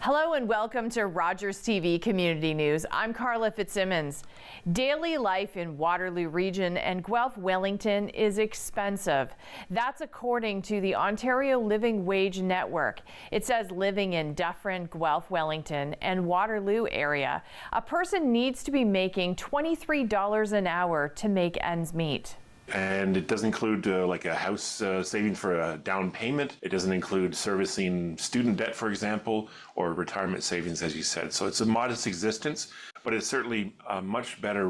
Hello and welcome to Rogers TV Community News. I'm Carla Fitzsimmons. Daily life in Waterloo Region and Guelph Wellington is expensive. That's according to the Ontario Living Wage Network. It says living in Dufferin, Guelph Wellington and Waterloo area, a person needs to be making $23 an hour to make ends meet. And it doesn't include like a house saving for a down payment. It doesn't include servicing student debt, for example, or retirement savings, as you said. So it's a modest existence, but it's certainly a much better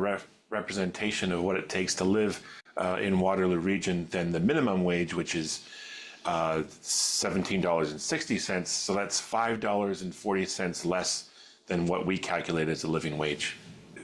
representation of what it takes to live in Waterloo Region than the minimum wage, which is $17.60. So that's $5.40 less than what we calculate as a living wage.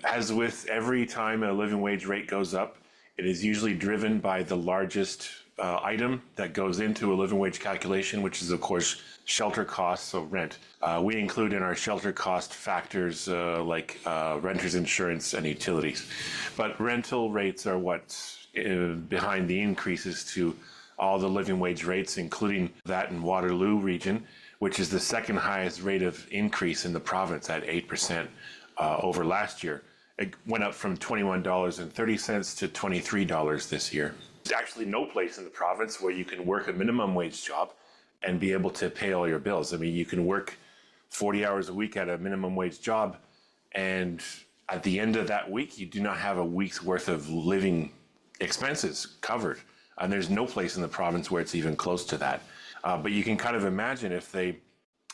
As with every time a living wage rate goes up, it is usually driven by the largest item that goes into a living wage calculation, which is, of course, shelter costs, so rent. We include in our shelter cost factors like renter's insurance and utilities. But rental rates are what's behind the increases to all the living wage rates, including that in Waterloo Region, which is the second highest rate of increase in the province at 8% over last year. It went up from $21.30 to $23 this year. There's actually no place in the province where you can work a minimum wage job and be able to pay all your bills. I mean, you can work 40 hours a week at a minimum wage job, and at the end of that week, you do not have a week's worth of living expenses covered. And there's no place in the province where it's even close to that. But you can kind of imagine if they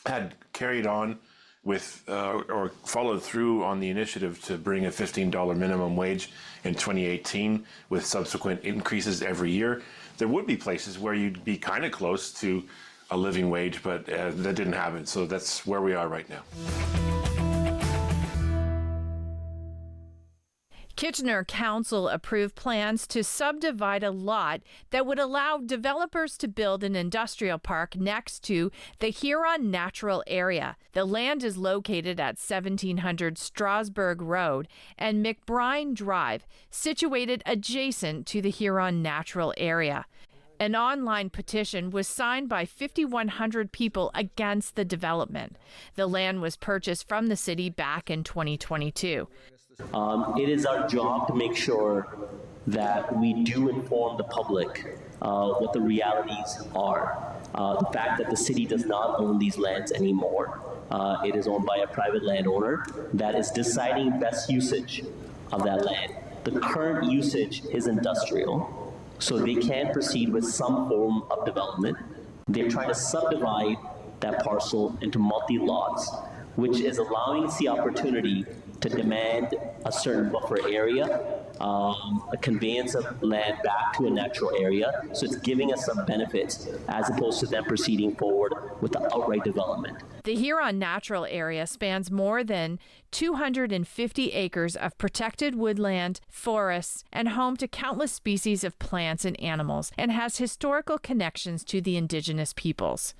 had carried on with or followed through on the initiative to bring a $15 minimum wage in 2018 with subsequent increases every year, there would be places where you'd be kind of close to a living wage, but that didn't happen. So that's where we are right now. Kitchener Council approved plans to subdivide a lot that would allow developers to build an industrial park next to the Huron Natural Area. The land is located at 1700 Strasbourg Road and McBride Drive, situated adjacent to the Huron Natural Area. An online petition was signed by 5,100 people against the development. The land was purchased from the city back in 2022. It is our job to make sure that we do inform the public what the realities are. The fact that the city does not own these lands anymore. It is owned by a private landowner that is deciding best usage of that land. The current usage is industrial, so they can proceed with some form of development. They're trying to subdivide that parcel into multi-lots, which is allowing us the opportunity to demand a certain buffer area, a conveyance of land back to a natural area. So it's giving us some benefits as opposed to them proceeding forward with the outright development. The Huron Natural Area spans more than 250 acres of protected woodland, forests, and home to countless species of plants and animals, and has historical connections to the Indigenous peoples.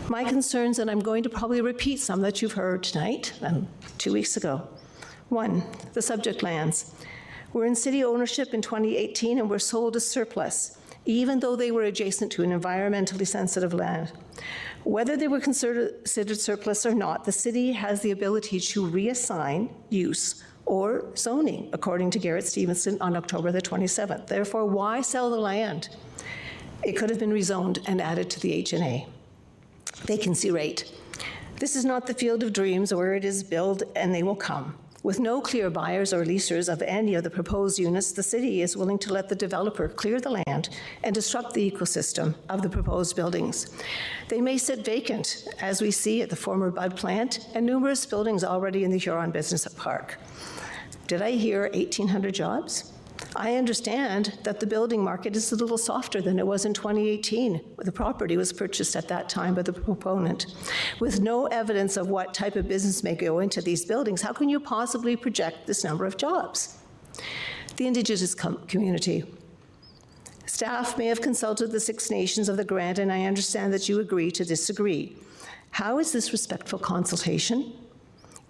My concerns, and I'm going to probably repeat some that you've heard tonight and 2 weeks ago. One, the subject lands. We're in city ownership in 2018 and were sold as surplus, even though they were adjacent to an environmentally sensitive land. Whether they were considered surplus or not, the city has the ability to reassign use or zoning, according to Garrett Stevenson on October the 27th. Therefore, why sell the land? It could have been rezoned and added to the HNA. Vacancy rate. This is not the field of dreams where it is build and they will come. With no clear buyers or leasers of any of the proposed units, the city is willing to let the developer clear the land and disrupt the ecosystem of the proposed buildings. They may sit vacant, as we see at the former Bud plant and numerous buildings already in the Huron Business Park. Did I hear 1,800 jobs? I understand that the building market is a little softer than it was in 2018. The property was purchased at that time by the proponent. With no evidence of what type of business may go into these buildings, how can you possibly project this number of jobs? The Indigenous community. Staff may have consulted the Six Nations of the grant, and I understand that you agree to disagree. How is this respectful consultation?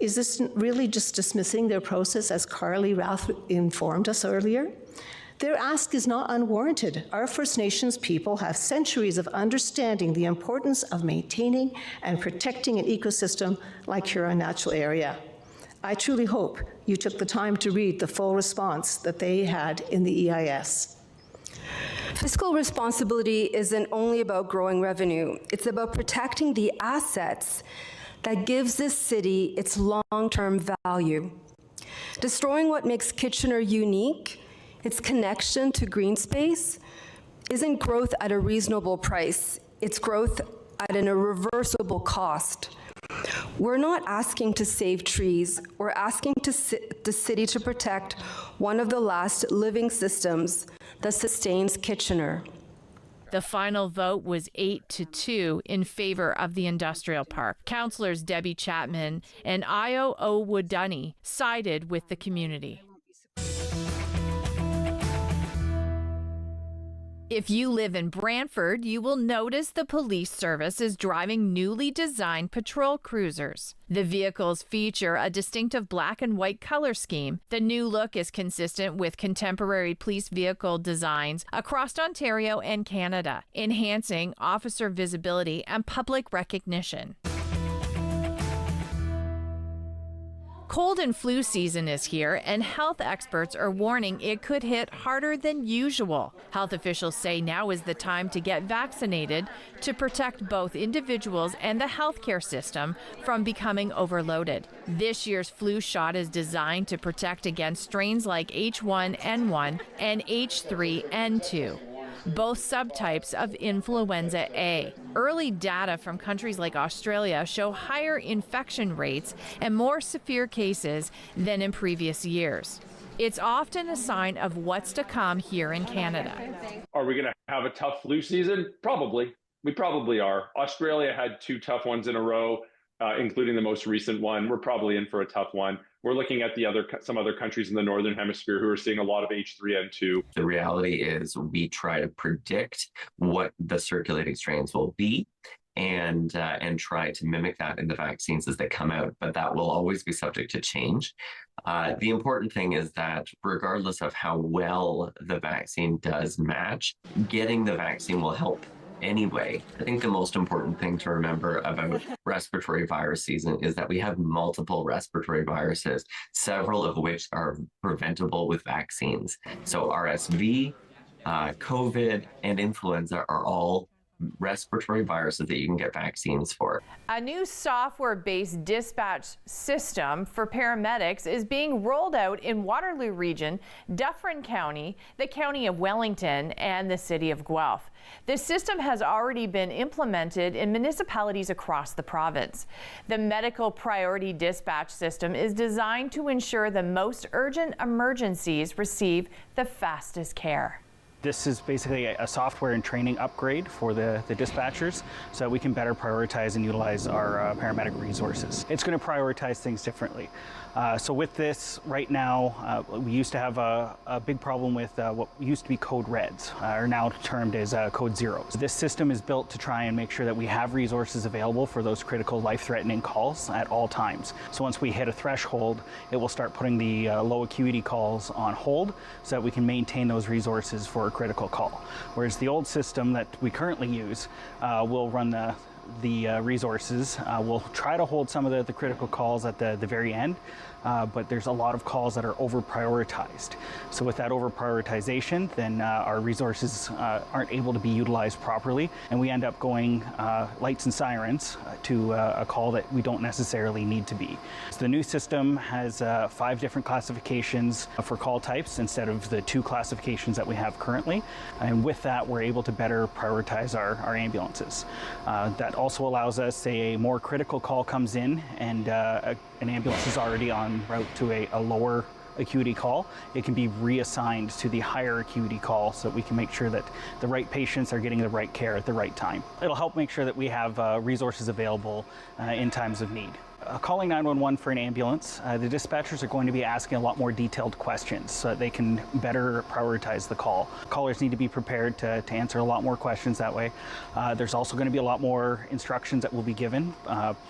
Is this really just dismissing their process, as Carly Rath informed us earlier? Their ask is not unwarranted. Our First Nations people have centuries of understanding the importance of maintaining and protecting an ecosystem like Huron Natural Area. I truly hope you took the time to read the full response that they had in the EIS. Fiscal responsibility isn't only about growing revenue. It's about protecting the assets that gives this city its long-term value. Destroying what makes Kitchener unique, its connection to green space, isn't growth at a reasonable price. It's growth at an irreversible cost. We're not asking to save trees. We're asking the city to protect one of the last living systems that sustains Kitchener. The final vote was 8-2 in favor of the industrial park. Councillors Debbie Chapman and Io Owodunni sided with the community. If you live in Brantford, you will notice the police service is driving newly designed patrol cruisers. The vehicles feature a distinctive black and white color scheme. The new look is consistent with contemporary police vehicle designs across Ontario and Canada, enhancing officer visibility and public recognition. Cold and flu season is here, and health experts are warning it could hit harder than usual. Health officials say now is the time to get vaccinated to protect both individuals and the healthcare system from becoming overloaded. This year's flu shot is designed to protect against strains like H1N1 and H3N2. Both subtypes of influenza A. Early data from countries like Australia show higher infection rates and more severe cases than in previous years. It's often a sign of what's to come here in Canada. Are we going to have a tough flu season? Probably. We probably are. Australia had 2 tough ones in a row, including the most recent one. We're probably in for a tough one. We're looking at some other countries in the Northern Hemisphere who are seeing a lot of H3N2. The reality is we try to predict what the circulating strains will be and try to mimic that in the vaccines as they come out, but that will always be subject to change. The important thing is that regardless of how well the vaccine does match, getting the vaccine will help anyway. I think the most important thing to remember about respiratory virus season is that we have multiple respiratory viruses, several of which are preventable with vaccines. So RSV, COVID, and influenza are all respiratory viruses that you can get vaccines for. A new software-based dispatch system for paramedics is being rolled out in Waterloo Region, Dufferin County, the County of Wellington, and the City of Guelph. This system has already been implemented in municipalities across the province. The medical priority dispatch system is designed to ensure the most urgent emergencies receive the fastest care. This is basically a software and training upgrade for the dispatchers so that we can better prioritize and utilize our paramedic resources. It's going to prioritize things differently. So with this, right now, we used to have a big problem with what used to be code reds, are now termed as code zeros. This system is built to try and make sure that we have resources available for those critical life-threatening calls at all times. So once we hit a threshold, it will start putting the low acuity calls on hold so that we can maintain those resources for a critical call. Whereas the old system that we currently use will run the resources. We'll try to hold some of the critical calls at the very end, but there's a lot of calls that are over prioritized. So with that over prioritization, then our resources aren't able to be utilized properly, and we end up going lights and sirens to a call that we don't necessarily need to be. So the new system has 5 different classifications for call types instead of the 2 classifications that we have currently, and with that we're able to better prioritize our ambulances. That also allows us, say a more critical call comes in and an ambulance is already en route to a lower acuity call, it can be reassigned to the higher acuity call so that we can make sure that the right patients are getting the right care at the right time. It'll help make sure that we have resources available in times of need. Calling 911 for an ambulance, the dispatchers are going to be asking a lot more detailed questions so that they can better prioritize the call. Callers need to be prepared to answer a lot more questions that way. There's also going to be a lot more instructions that will be given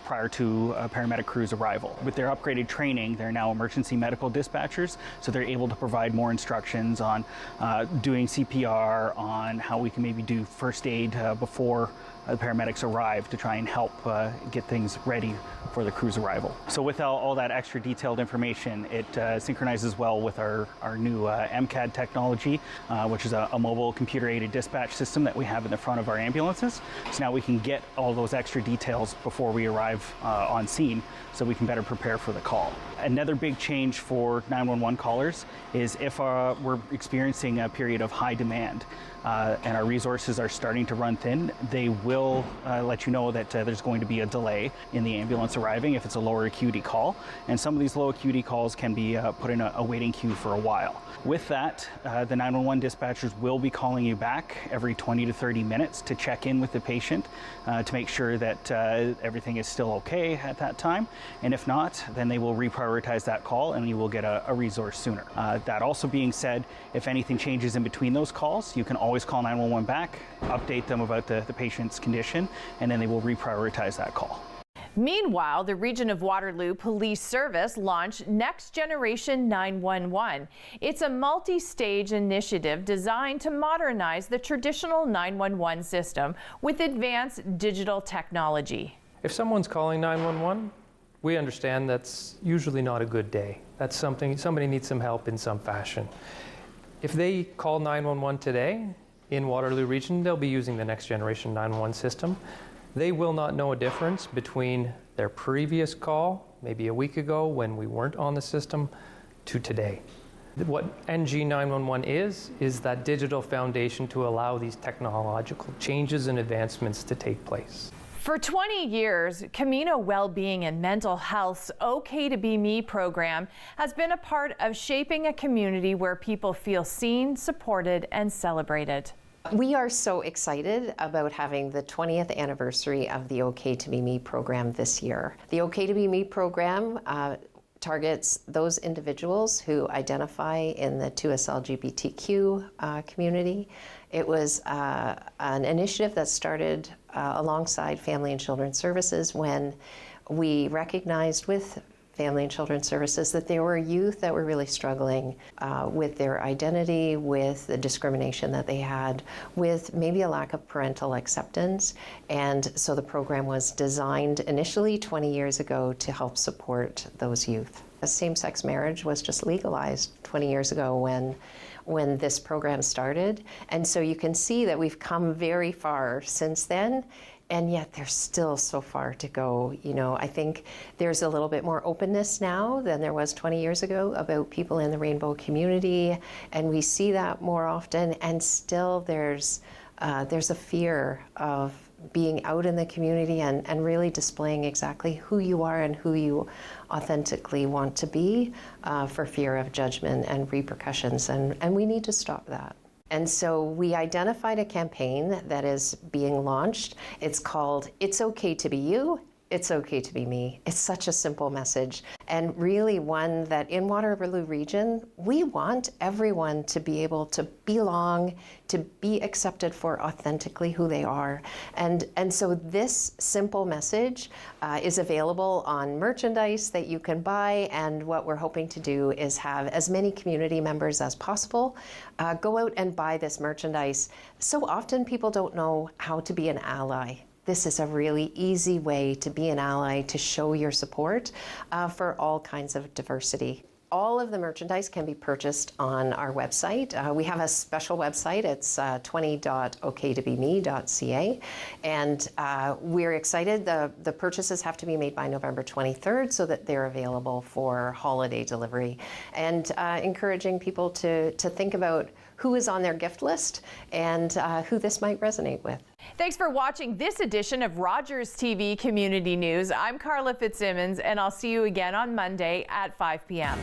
prior to a paramedic crew's arrival. With their upgraded training, they're now emergency medical dispatchers, so they're able to provide more instructions on doing CPR, on how we can maybe do first aid before the paramedics arrive to try and help get things ready for the crew's arrival. So with all that extra detailed information, it synchronizes well with our new MCAD technology, which is a mobile computer-aided dispatch system that we have in the front of our ambulances. So now we can get all those extra details before we arrive on scene, so we can better prepare for the call. Another big change for 911 callers is if we're experiencing a period of high demand and our resources are starting to run thin, they will let you know that there's going to be a delay in the ambulance arriving if it's a lower acuity call. And some of these low acuity calls can be put in a waiting queue for a while. With that, the 911 dispatchers will be calling you back every 20 to 30 minutes to check in with the patient to make sure that everything is still okay at that time. And if not, then they will reprioritize that call and you will get a resource sooner. That also being said, if anything changes in between those calls, you can always call 911 back, update them about the patient's condition, and then they will reprioritize that call. Meanwhile, the Region of Waterloo Police Service launched Next Generation 911. It's a multi-stage initiative designed to modernize the traditional 911 system with advanced digital technology. If someone's calling 911, we understand that's usually not a good day. That's somebody needs some help in some fashion. If they call 911 today in Waterloo Region, they'll be using the Next Generation 911 system. They will not know a difference between their previous call, maybe a week ago when we weren't on the system, to today. What NG 911 is that digital foundation to allow these technological changes and advancements to take place. For 20 years, Camino Wellbeing and Mental Health's OK to Be Me program has been a part of shaping a community where people feel seen, supported, and celebrated. We are so excited about having the 20th anniversary of the OK to Be Me program this year. The OK to Be Me program targets those individuals who identify in the 2SLGBTQ community. It was an initiative that started alongside Family and Children's Services when we recognized with Family and Children's Services that there were youth that were really struggling with their identity, with the discrimination that they had, with maybe a lack of parental acceptance. And so the program was designed initially 20 years ago to help support those youth. Same-sex marriage was just legalized 20 years ago when this program started. And so you can see that we've come very far since then. And yet there's still so far to go. You know, I think there's a little bit more openness now than there was 20 years ago about people in the rainbow community, and we see that more often. And still there's a fear of being out in the community and really displaying exactly who you are and who you authentically want to be for fear of judgment and repercussions. And we need to stop that. And so we identified a campaign that is being launched. It's called It's OK to Be You, It's OK to Be Me. It's such a simple message, and really one that in Waterloo Region, we want everyone to be able to belong, to be accepted for authentically who they are. And so this simple message is available on merchandise that you can buy, and what we're hoping to do is have as many community members as possible go out and buy this merchandise. So often people don't know how to be an ally. This is a really easy way to be an ally, to show your support for all kinds of diversity. All of the merchandise can be purchased on our website. We have a special website. It's 20.oktobeme.ca. And we're excited. The purchases have to be made by November 23rd so that they're available for holiday delivery. And encouraging people to think about who is on their gift list and who this might resonate with. Thanks for watching this edition of Rogers TV Community News. I'm Carla Fitzsimmons, and I'll see you again on Monday at 5 p.m.